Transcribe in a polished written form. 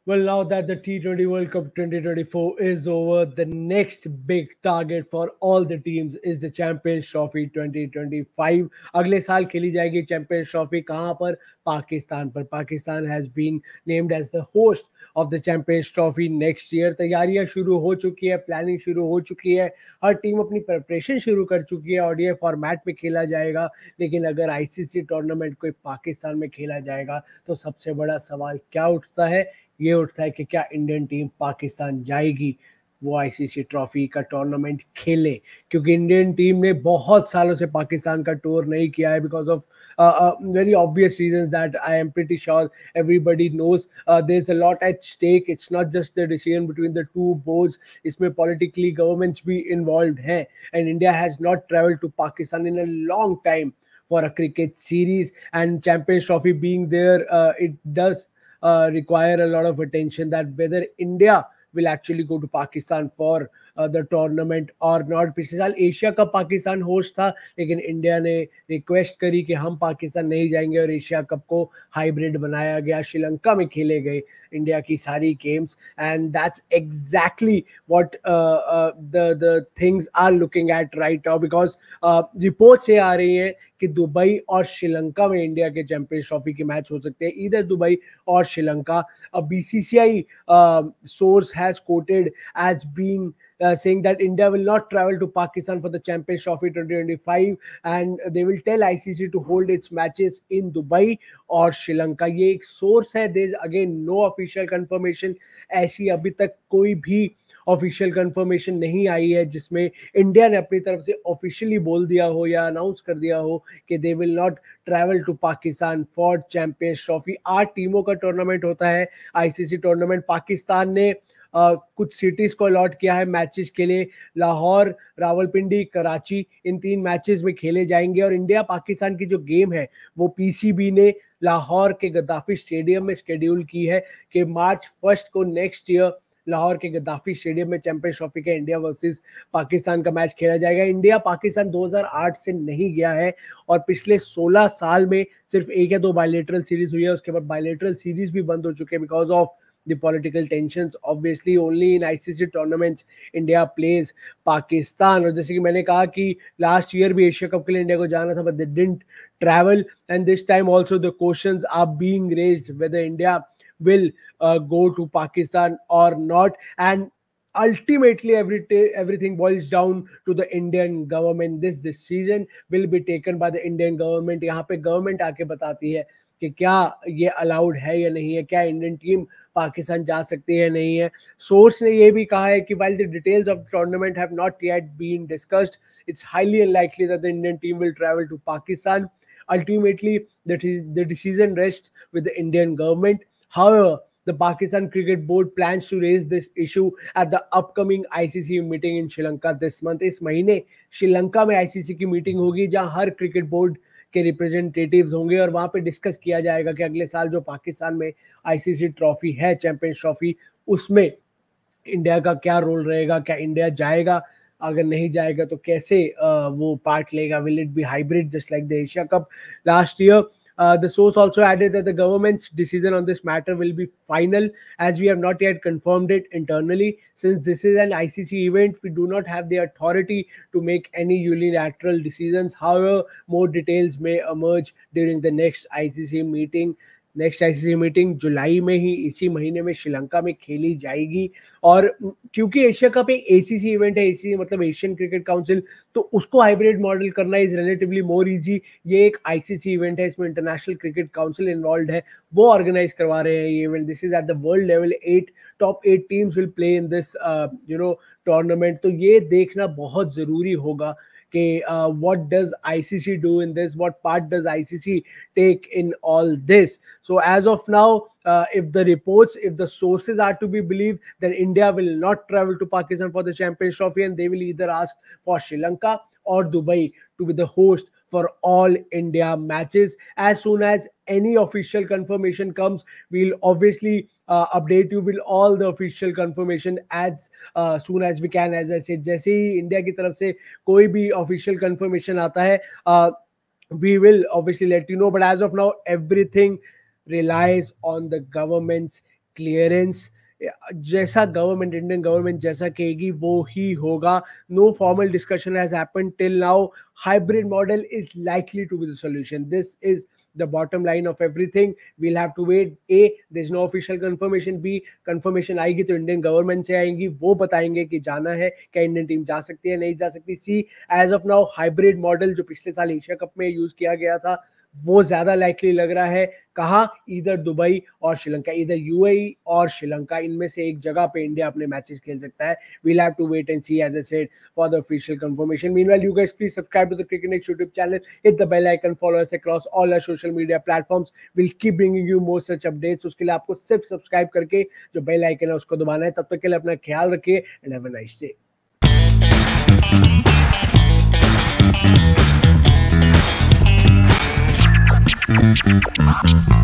Well, now that the T20 World Cup 2024 is over, the next big target for all the teams is the Champions Trophy 2025. अगले साल खेली जाएगी Champions Trophy कहाँ पर? पाकिस्तान पर. Pakistan has been named as the host of the Champions Trophy next year. तैयारियां शुरू हो चुकी है, प्लानिंग शुरू हो चुकी है, हर टीम अपनी प्रिपरेशन शुरू कर चुकी है. ओडीआई फॉर्मेट में खेला जाएगा, लेकिन अगर आईसीसी टूर्नामेंट कोई पाकिस्तान में खेला जाएगा तो सबसे बड़ा सवाल क्या उठता है? ये उठता है कि क्या इंडियन टीम पाकिस्तान जाएगी वो आईसीसी ट्रॉफी का टूर्नामेंट खेले, क्योंकि इंडियन टीम ने बहुत सालों से पाकिस्तान का टूर नहीं किया है because of very obvious reasons that I am pretty sure everybody knows. There's a lot at stake. It's not just the decision between the two boards. इसमें politically governments भी involved हैं, and India has not traveled to Pakistan in a long time for a cricket series, and Champions Trophy being there, it does require a lot of attention that whether India will actually go to Pakistan for the tournament or not. पिछले साल Asia cup Pakistan host था, लेकिन India ने request करी कि हम पाकिस्तान नहीं जाएंगे और एशिया कप को हाइब्रिड बनाया गया. श्रीलंका में खेले गए इंडिया की सारी games, and that's exactly what the things are looking at right now, because reports ये आ रही हैं कि दुबई और श्रीलंका में इंडिया के चैंपियंस ट्रॉफी के मैच हो सकते हैं, इधर दुबई और Sri Lanka. BCCI source has quoted as being saying that India will not travel to Pakistan for the Champions Trophy 2025 and they will tell ICC to hold its matches in Dubai और श्रीलंका. ये एक source है. there is again no official confirmation. ऐसी अभी तक कोई भी official confirmation नहीं आई है जिसमें इंडिया ने अपनी तरफ से ऑफिशियली बोल दिया हो या अनाउंस कर दिया हो कि they will not travel to Pakistan for Champions Trophy. 8 टीमों का टूर्नामेंट होता है आईसीसी टूर्नामेंट. पाकिस्तान ने कुछ सिटीज को अलॉट किया है मैचेस के लिए. लाहौर, रावलपिंडी, कराची, इन 3 मैचेस में खेले जाएंगे. और इंडिया पाकिस्तान की जो गेम है वो पीसीबी ने लाहौर के गद्दाफी स्टेडियम में शेड्यूल की है कि मार्च 1 को नेक्स्ट ईयर लाहौर के गद्दाफी स्टेडियम में चैंपियंस ट्रॉफी का इंडिया वर्सेस पाकिस्तान का मैच खेला जाएगा. इंडिया पाकिस्तान 2008 से नहीं गया है और पिछले 16 साल में सिर्फ 1 या 2 बायलेटरल सीरीज हुई है. उसके बाद बायलेटरल सीरीज भी बंद हो चुके हैं because of the political tensions. Obviously only in ICC tournaments India plays Pakistan. और जैसे कि मैंने कहा कि लास्ट ईयर भी एशिया कप के लिए इंडिया को जाना था, but they didn't travel, and this time also the questions are being raised whether India will go to Pakistan or not. And ultimately everything boils down to the Indian government. This decision will be taken by the Indian government. यहाँ पे government आके बताती है कि क्या ये allowed है या नहीं है, क्या इंडियन टीम पाकिस्तान जा सकती है नहीं है. सोर्स ने ये भी कहा है कि while the details of the tournament have not yet been discussed, it's highly unlikely that the Indian team will travel to Pakistan. Ultimately, the decision rests with the Indian government. However, the Pakistan Cricket Board plans to raise this issue at the upcoming ICC meeting in Sri Lanka this month. इस महीने श्रीलंका में ICC की meeting होगी जहां हर cricket board के representatives होंगे और वहां पे डिस्कस किया जाएगा कि अगले साल जो पाकिस्तान में आईसीसी ट्रॉफी है, चैंपियंस ट्रॉफी, उसमें इंडिया का क्या रोल रहेगा. क्या इंडिया जाएगा? अगर नहीं जाएगा तो कैसे वो पार्ट लेगा? Will it be hybrid just like the Asia cup last year? The source also added that the government's decision on this matter will be final, as we have not yet confirmed it internally. Since this is an ICC event, we do not have the authority to make any unilateral decisions. However, more details may emerge during the next ICC meeting. Next ICC meeting जुलाई में ही इसी महीने में श्रीलंका में खेली जाएगी. और क्योंकि एशिया कप एक एसीसी इवेंट है, एसीसी मतलब एशियन क्रिकेट काउंसिल, तो उसको हाइब्रिड मॉडल करना इज रिलेटिवली मोर इजी. ये एक आईसीसी इवेंट है, इसमें इंटरनेशनल क्रिकेट काउंसिल इन्वॉल्व है, वो ऑर्गेनाइज करवा रहे हैं ये event. This is at the world level. Top 8 teams will play in this tournament. तो ये देखना बहुत जरूरी होगा कि what does ICC do in this? What part does ICC take in all this? So as of now, if the sources are to be believed, then India will not travel to Pakistan for the Champions Trophy, and they will either ask for Sri Lanka or Dubai to be the host for all India matches. As soon as any official confirmation comes, we'll obviously update you with all the official confirmation as soon as we can. As I said, जैसे ही India की तरफ से कोई भी official confirmation आता है, we will obviously let you know. But as of now, everything relies on the government's clearance, जैसा government, Indian government जैसा कहेगी वो ही होगा. No formal discussion has happened till now. Hybrid model is likely to be the solution. This is the bottom line of everything. We'll have to wait. A, there's no official confirmation. B, confirmation आएगी तो Indian government से आएंगी, वो बताएंगे कि जाना है, क्या इंडियन टीम जा सकती है, नहीं जा सकती. See, as of now hybrid model जो पिछले साल एशिया कप में यूज किया गया था वो ज्यादा लाइकली लग रहा है. कहा, इधर दुबई और श्रीलंका, इधर यूएई और श्रीलंका, इनमें से एक जगह पे इंडिया अपने मैचेस खेल सकता है. We'll have to wait and see as I said for the official confirmation. Meanwhile you guys please subscribe to the Cricket Next YouTube channel, hit the bell icon, follow us across all our social media platforms. Will keep bringing you more such updates. उसके लिए आपको सिर्फ subscribe करके जो bell icon है उसको दबाना है. तब तक के लिए अपना ख्याल रखिए and have a nice day. Thank you.